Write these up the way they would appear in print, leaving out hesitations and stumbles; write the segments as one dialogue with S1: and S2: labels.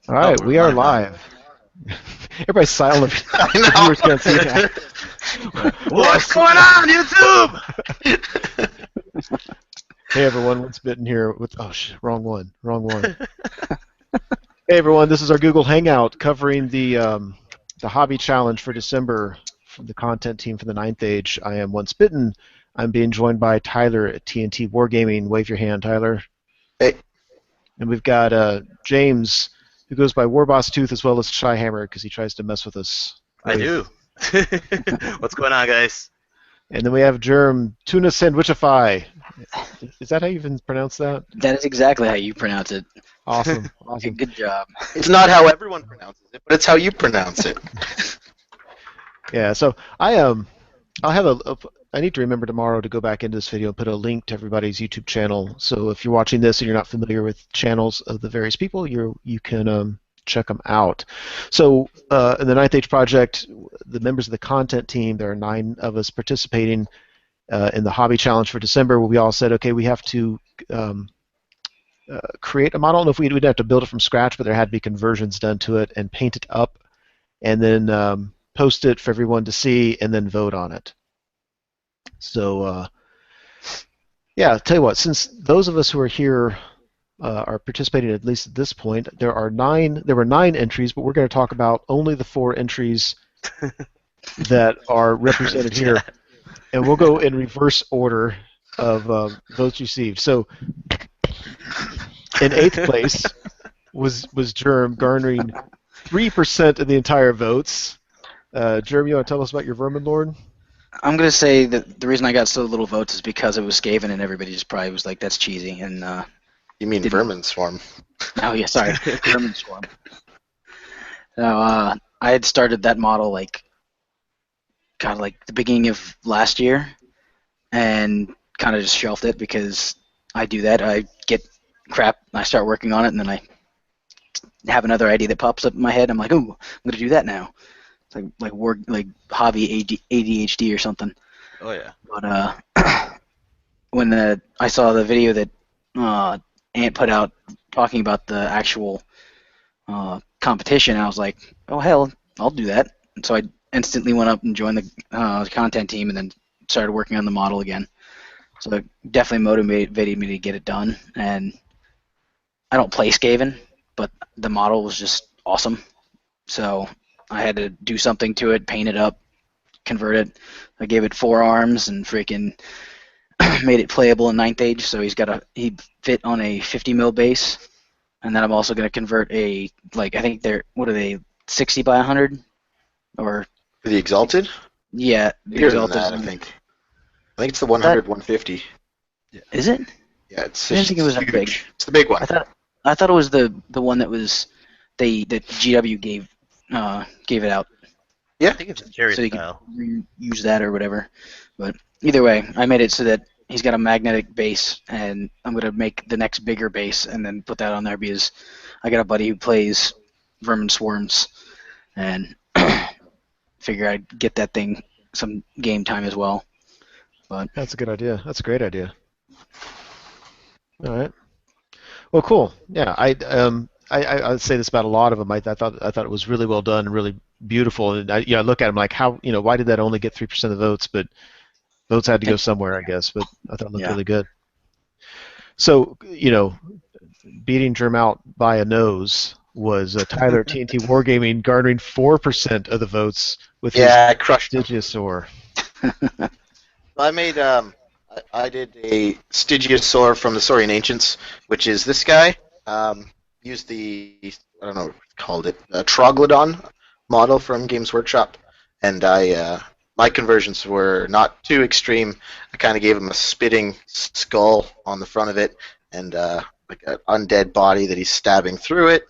S1: All
S2: Oh,
S1: right,
S2: we're
S1: we are
S2: live now.
S1: live. Everybody's silent.
S3: I
S1: The viewers can't see that.
S2: know. What's going on, YouTube?
S1: Hey everyone, what's bitten here? With wrong one, wrong one. Hey everyone, this is our Google Hangout covering the hobby challenge for December from the content team for the Ninth Age. I am Once Bitten. I'm being joined by Tyler at TNT Wargaming. Wave your hand, Tyler.
S3: Hey.
S1: And we've got James, who goes by Warboss Tooth as well as Shyhammer because he tries to mess with us.
S2: I do. What's going on, guys?
S1: And then we have Germ, Tuna Sandwichify. Is that how you even pronounce that?
S4: That is exactly how you pronounce it.
S1: Awesome, awesome.
S4: Good job.
S3: It's not how everyone pronounces it, but it's how you pronounce it.
S1: Yeah, so I'll have I need to remember tomorrow to go back into this video and put a link to everybody's YouTube channel. So if you're watching this and you're not familiar with channels of the various people, you can check them out. So in the Ninth Age Project, the members of the content team, there are 9 of us participating in the hobby challenge for December, where we all said, okay, we have to create a model. I don't know if we'd have to build it from scratch, but there had to be conversions done to it and paint it up, and then post it for everyone to see, and then vote on it. So, yeah, I'll tell you what, since those of us who are here are participating at least at this point, there were 9 entries, but we're going to talk about only the 4 entries that are represented here. And we'll go in reverse order of votes received. So, in 8th place was Germ, garnering 3% of the entire votes. Germ, you want to tell us about your Vermin Lord?
S4: I'm going to say that the reason I got so little votes is because it was Skaven and everybody just probably was like, that's cheesy. And
S3: You mean Vermin Swarm?
S4: oh, yeah, sorry. Vermin Swarm. So, I had started that model like the beginning of last year and kind of just shelved it because I do that. I get crap, I start working on it, and then I have another idea that pops up in my head. I'm like, ooh, I'm going to do that now. It's like hobby ADHD or something.
S2: Oh yeah.
S4: But when I saw the video that Ant put out talking about the actual competition, I was like, oh hell, I'll do that. And so I instantly went up and joined the content team, and then started working on the model again. So it definitely motivated me to get it done. And I don't play Skaven, but the model was just awesome. So I had to do something to it, paint it up, convert it. I gave it 4 arms and freaking made it playable in 9th Age. So he fit on a 50 mil base, and then I'm also going to convert I think what are they, 60 by 100, or
S3: For the Exalted?
S4: yeah, the
S3: Bigger than
S4: Exalted.
S3: that, I think. I think it's the 100, 150.
S4: Is it?
S3: Yeah, it's
S4: I didn't think it was that
S3: huge.
S4: big.
S3: It's the big one.
S4: I thought it was the one that was that GW gave it out.
S2: I think it's cherry
S4: So you
S2: style.
S4: can use that or whatever. But either way, I made it so that he's got a magnetic base, and I'm going to make the next bigger base and then put that on there because I got a buddy who plays Vermin Swarms, and figure I'd get that thing some game time as well. But
S1: That's a good idea. That's a great idea. All right. Well, cool. Yeah, I'd say this about a lot of them. I thought it was really well done, really beautiful. And I look at them like, how, why did that only get 3% of the votes? But votes had to go somewhere, I guess. But I thought it looked really good. So, beating Germ out by a nose was Tyler at TNT Wargaming, garnering 4% of the votes with his
S3: I crushed it.
S1: Stygiusaur.
S3: I made I did a Stygiusaur from the Saurian Ancients, which is this guy. Used the, I don't know what it's called it, Troglodon model from Games Workshop, and my conversions were not too extreme. I kind of gave him a spitting skull on the front of it, and like an undead body that he's stabbing through it.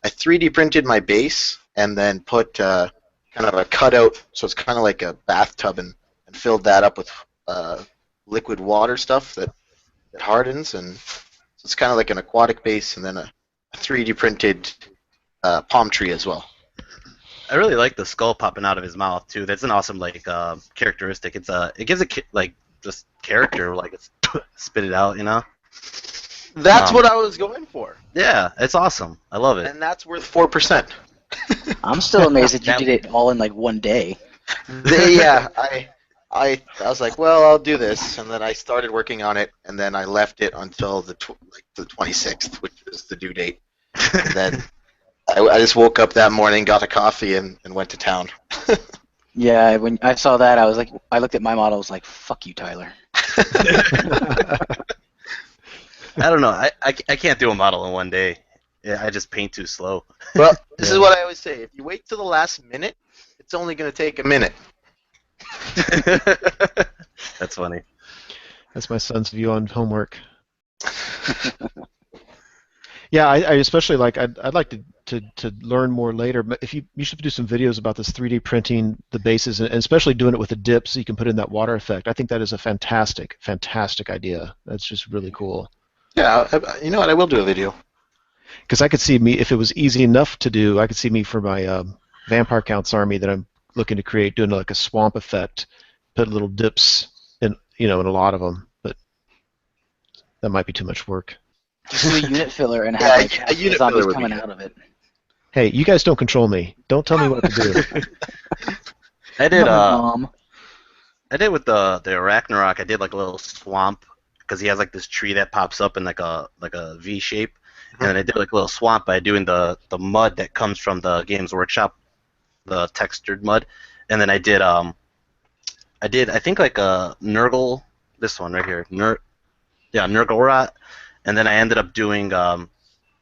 S3: I 3D printed my base, and then put kind of a cutout, so it's kind of like a bathtub, and filled that up with liquid water stuff that hardens, and so it's kind of like an aquatic base, and then a 3D printed palm tree as well.
S2: I really like the skull popping out of his mouth too. That's an awesome characteristic. It gives it just character, like it's spit it out,
S3: That's what I was going for.
S2: Yeah, it's awesome. I love it.
S3: And that's worth 4%.
S4: I'm still amazed that you did it all in like one day.
S3: Yeah, I was like, well, I'll do this, and then I started working on it, and then I left it until the 26th, which is the due date. And then I just woke up that morning, got a coffee, and went to town.
S4: Yeah, when I saw that, I looked at my model, I was like, fuck you, Tyler.
S2: I don't know. I can't do a model in one day. Yeah, I just paint too slow.
S3: Well, this is what I always say. If you wait till the last minute, it's only going to take a minute.
S2: That's funny.
S1: That's my son's view on homework. Yeah, I especially like. I'd like to learn more later. But if you should do some videos about this 3D printing the bases, and especially doing it with a dip, so you can put in that water effect. I think that is a fantastic idea. That's just really cool.
S3: Yeah, you know what? I will do a video.
S1: Because I could see me, if it was easy enough to do, I could see me for my Vampire Counts army that I'm looking to create, doing like a swamp effect, put little dips in, in a lot of them. But that might be too much work.
S4: Just do a unit filler and have like
S3: a unit
S4: zombies
S3: filler would
S4: coming
S3: be good.
S4: out of it.
S1: Hey, you guys don't control me. Don't tell me what to do.
S2: I did
S4: Mom.
S2: I did with the Ragnarok. I did like a little swamp because he has like this tree that pops up in like a V shape, and then I did like a little swamp by doing the mud that comes from the Games Workshop, the textured mud, and then I did I think like a Nurgle, this one right here, Nurgle rot, and then I ended up doing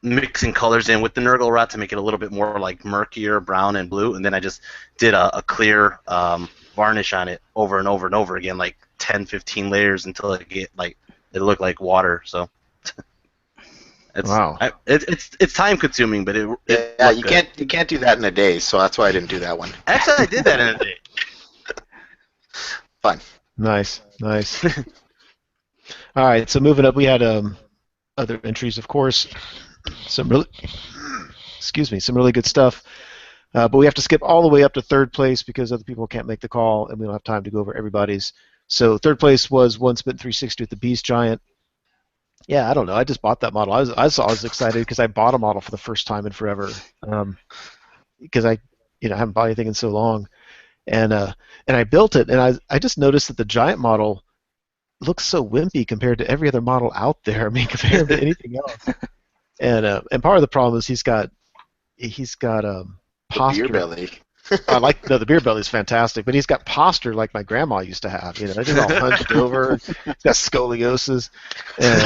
S2: mixing colors in with the Nurgle rot to make it a little bit more like murkier brown and blue, and then I just did a clear varnish on it over and over and over again, like 10, 15 layers until it looked like water. So
S1: Wow.
S2: It's time consuming, but it
S3: Yeah,
S2: looked good.
S3: you can't do that in a day, so that's why I didn't do that one.
S2: Actually, I did that in a day.
S3: Fun.
S1: Nice. All right, so moving up, we had other entries, of course. Some really good stuff. But we have to skip all the way up to third place because other people can't make the call, and we don't have time to go over everybody's. So third place was One Spit 360 with the Beast Giant. Yeah, I don't know. I just bought that model. I was excited because I bought a model for the first time in forever. Because I haven't bought anything in so long, and I built it, and I just noticed that the Giant model looks so wimpy compared to every other model out there. I mean, compared to anything else. And part of the problem is he's got posture.
S3: Beer belly.
S1: The beer belly is fantastic, but he's got posture like my grandma used to have. Just all hunched over. He's got scoliosis, and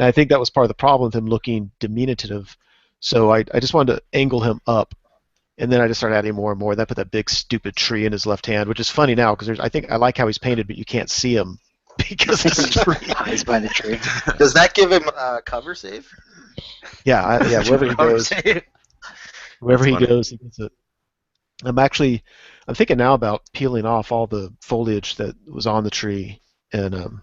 S1: I think that was part of the problem with him looking diminutive. So I just wanted to angle him up, and then I just started adding more and more. Then I put that big stupid tree in his left hand, which is funny now because I like how he's painted, but you can't see him because of the tree.
S4: Hides by the tree.
S3: Does that give him a cover save?
S1: Yeah, wherever he goes. Wherever he goes, he gets it. I'm thinking now about peeling off all the foliage that was on the tree, and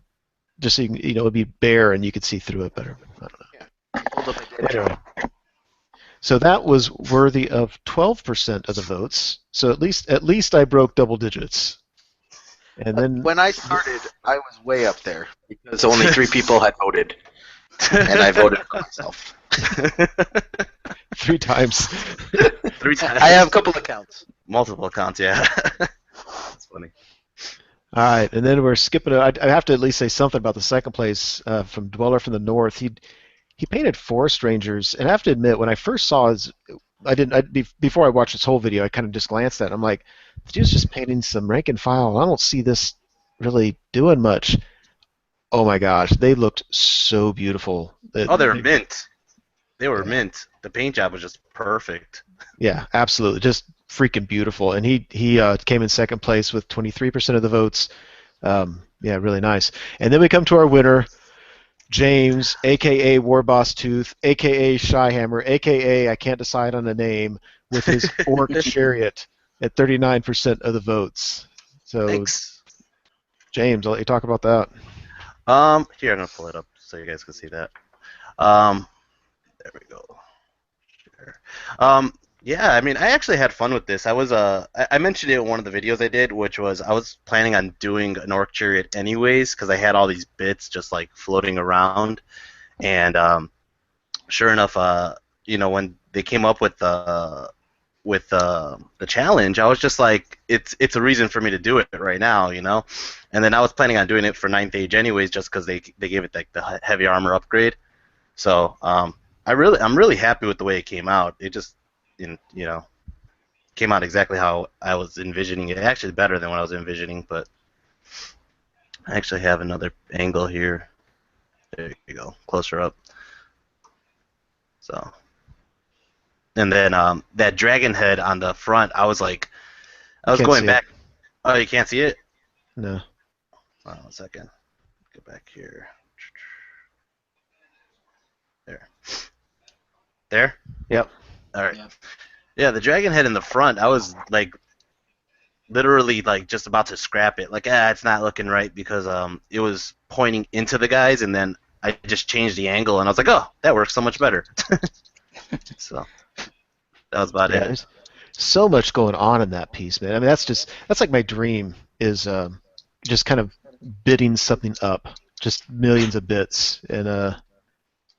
S1: just so it would be bare and you could see through it better. I don't know.
S3: Yeah. Hold up my data.
S1: Anyway. So that was worthy of 12% of the votes. So at least I broke double digits. And then
S3: When I started, I was way up there because only 3 people had voted, and I voted for myself.
S1: 3 times.
S2: 3 times.
S3: I have a couple accounts.
S2: Multiple accounts, yeah. That's funny.
S1: All right, and then we're skipping. I have to at least say something about the second place from Dweller from the North. He painted Forest Rangers, and I have to admit, when I first saw his, before I watched this whole video, I kind of just glanced at it. I'm like, this dude's just painting some rank and file, and I don't see this really doing much. Oh my gosh, they looked so beautiful.
S2: They were mint. They were mint. The paint job was just perfect.
S1: Yeah, absolutely, just freaking beautiful. And he came in second place with 23% of the votes. Yeah, really nice. And then we come to our winner, James, a.k.a. Warboss Tooth, a.k.a. Shyhammer, a.k.a. I can't decide on a name, with his Orc Chariot at 39% of the votes. So,
S2: Thanks.
S1: James, I'll let you talk about that.
S2: Here, I'm going to pull it up so you guys can see that. There we go. Sure. Yeah, I mean, I actually had fun with this. I mentioned it in one of the videos I did, which was I was planning on doing an orc chariot anyways because I had all these bits just like floating around, and sure enough, when they came up with the challenge, I was just like, it's a reason for me to do it right now, And then I was planning on doing it for ninth age anyways, just because they gave it like the heavy armor upgrade. So I'm really happy with the way it came out. It just came out exactly how I was envisioning it. Actually, better than what I was envisioning. But I actually have another angle here. There you go, closer up. So. And then that dragon head on the front, I was
S1: Can't
S2: going
S1: see
S2: back.
S1: it.
S2: Oh, you can't see it?
S1: No.
S2: Hold on 1 second. Get back here. There. There?
S1: Yep.
S2: All right.
S4: Yeah.
S2: Yeah, the dragon head in the front, I was literally just about to scrap it. It's not looking right because it was pointing into the guys, and then I just changed the angle, and I was like, oh, that works so much better. So that was about
S1: Yeah,
S2: it.
S1: there's so much going on in that piece, man. I mean, that's like my dream is just kind of bidding something up, just millions of bits, and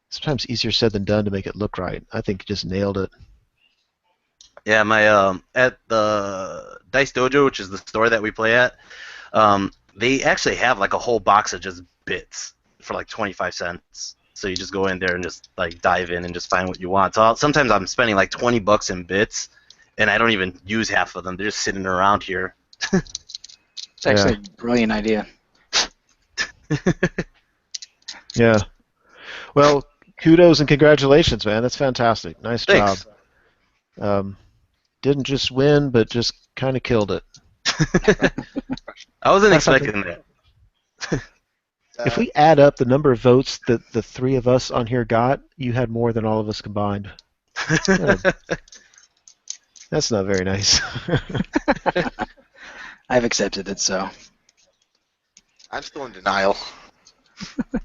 S1: sometimes easier said than done to make it look right. I think you just nailed it.
S2: Yeah, my at the Dice Dojo, which is the store that we play at, they actually have like a whole box of just bits for like 25 cents. So you just go in there and just dive in and just find what you want. So sometimes I'm spending like $20 in bits, and I don't even use half of them. They're just sitting around here.
S4: It's actually a brilliant idea.
S1: Yeah. Well, kudos and congratulations, man. That's fantastic. Nice
S2: Thanks.
S1: job. Didn't just win, but just kind of killed it.
S2: I wasn't
S1: That's like
S2: expecting that.
S1: If we add up the number of votes that the three of us on here got, you had more than all of us combined. That's not very nice.
S4: I've accepted it, so.
S3: I'm still in denial.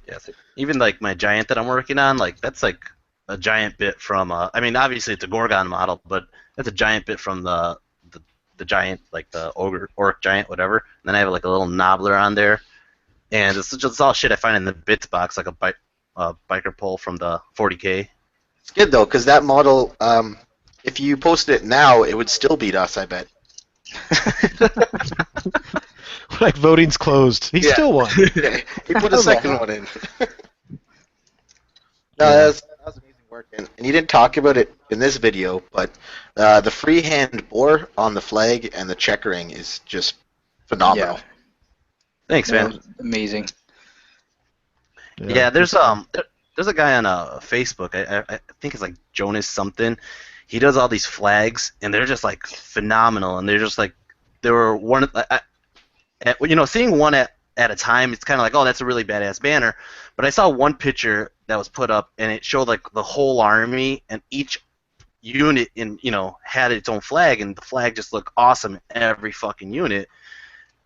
S2: Yes. Even my giant that I'm working on, that's like a giant bit from. I mean, obviously it's a Gorgon model, but that's a giant bit from the giant, like the ogre orc giant, whatever. And then I have like a little knobbler on there, and it's just all shit I find in the bits box, like a biker pole from the 40K.
S3: It's good though, because that model, if you posted it now, it would still beat us, I bet.
S1: Like voting's closed. He
S3: Yeah.
S1: still won.
S3: Yeah, he put a second one in. No, that was amazing work, and you didn't talk about it in this video, but the freehand bore on the flag and the checkering is just phenomenal.
S4: Yeah.
S2: Thanks,
S4: That
S2: man.
S4: was amazing.
S2: Yeah, there's a guy on Facebook. I think it's like Jonas something. He does all these flags, and they're just phenomenal. And they're just they were one. Seeing one at a time, it's kind of like, oh, that's a really badass banner. But I saw one picture that was put up, and it showed the whole army, and each unit had its own flag, and the flag just looked awesome in every fucking unit.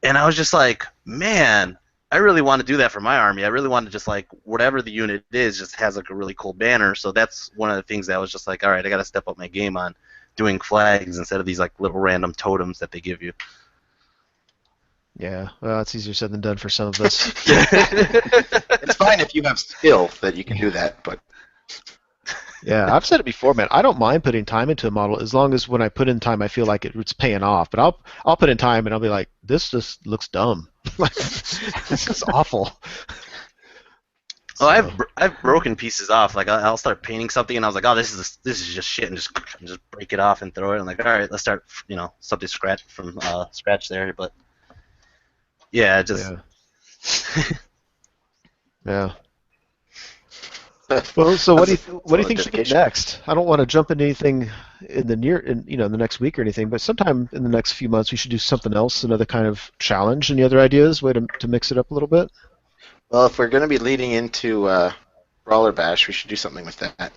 S2: And I was just like, man, I really want to do that for my army. I really want to just whatever the unit is, just has a really cool banner. So that's one of the things that I was just like, all right, I got to step up my game on doing flags instead of these little random totems that they give you.
S1: Yeah, well, it's easier said than done for some of us.
S3: It's fine if you have skill that you can do that, but
S1: Yeah, I've said it before, man. I don't mind putting time into a model as long as when I put in time, I feel like it's paying off. But I'll put in time and I'll be like, this just looks dumb. This is awful.
S2: Oh, I've broken pieces off. I'll start painting something, and I was like, oh, this is just shit, and just break it off and throw it. I'm like, all right, let's start, something scratch there. But yeah, just
S1: Yeah. Well, so what do you think should be next? I don't want to jump into anything in the the next week or anything, but sometime in the next few months we should do something else, another kind of challenge. Any other ideas? Way to mix it up a little bit?
S3: well, if we're going to be leading into Brawler Bash, we should do something with that.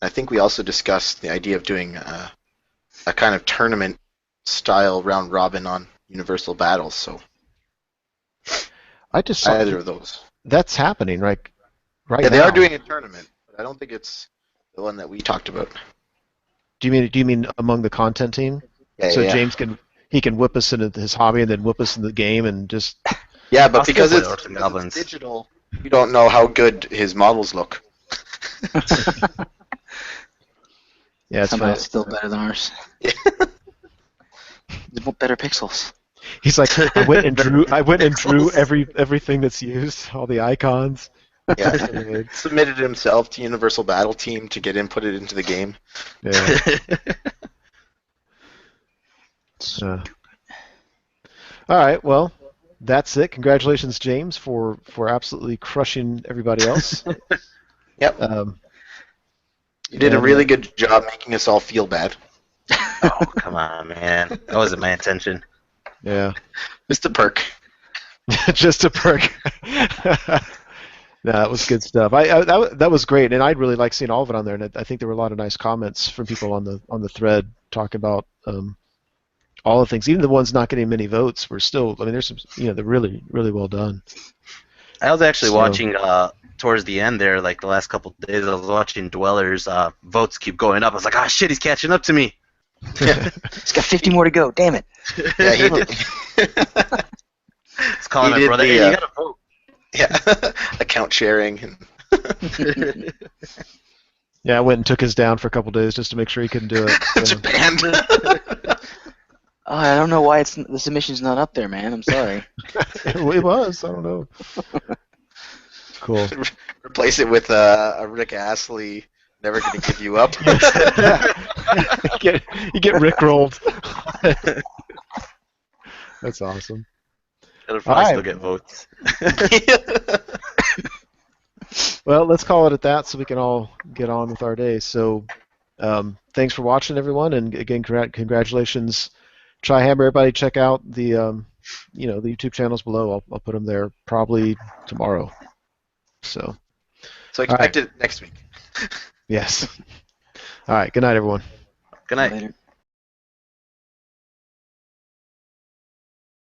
S3: I think we also discussed the idea of doing a kind of tournament style round robin on Universal Battles. So
S1: I just saw
S3: either of those.
S1: that's happening right
S3: Yeah, they
S1: now.
S3: are doing a tournament, but I don't think it's the one that we talked about.
S1: Do you mean among the content team?
S3: Yeah,
S1: So
S3: yeah.
S1: James can whip us into his hobby and then whip us in the game and just
S3: Yeah, but
S2: I'll still
S3: because
S2: play
S3: it's,
S2: Orcs and
S3: because
S2: Goblins.
S3: it's digital, you don't know how good his models look.
S1: yeah, it's
S4: Somehow
S1: fine.
S4: it's still better than ours.
S3: Yeah.
S4: Better pixels.
S1: He's like, I went and drew
S2: Pixels.
S1: everything that's used, all the icons.
S3: Yeah.
S1: Yeah.
S3: Submitted himself to Universal Battle Team to get inputted into the game.
S1: All right, well, that's it. Congratulations, James, for absolutely crushing everybody else.
S3: Yep.
S1: Um,
S3: You did a
S1: and,
S3: really good job making us all feel bad.
S2: Oh, come on, man. That wasn't my intention.
S1: yeah,
S3: Mr. Perk.
S1: just a perk. No, that was good stuff. That was great, and I'd really like seeing all of it on there. And I think there were a lot of nice comments from people on the thread talking about all the things. Even the ones not getting many votes were still. I mean, there's some. They're really well done.
S2: I was actually
S1: So-
S2: watching towards the end there, like the last couple of days. I was watching Dweller's votes keep going up. I was like, oh shit, he's catching up to me.
S4: He's got 50 more to go. Damn it.
S3: Yeah, he did.
S2: It's calling
S3: He
S2: my
S3: did
S2: brother.
S3: the,
S2: Hey, you gotta vote.
S3: Yeah. Account sharing. And
S1: Yeah, I went and took his down for a couple days just to make sure he couldn't do it. So-
S3: Japan.
S4: Oh, I don't know why the submission's not up there, man. I'm sorry.
S1: it was. I don't know. Cool.
S3: Replace it with a Rick Astley. Never gonna give you up.
S1: you get rickrolled. That's awesome.
S2: It'll probably
S1: All
S2: still
S1: right.
S2: get votes.
S1: Well, let's call it at that so we can all get on with our day. So, thanks for watching, everyone, and again, congratulations. Try Hammer, everybody. Check out the the YouTube channels below. I'll put them there probably tomorrow. So,
S3: So expect it next week.
S1: yes. All right. Good night, everyone.
S2: Good night.
S4: Later.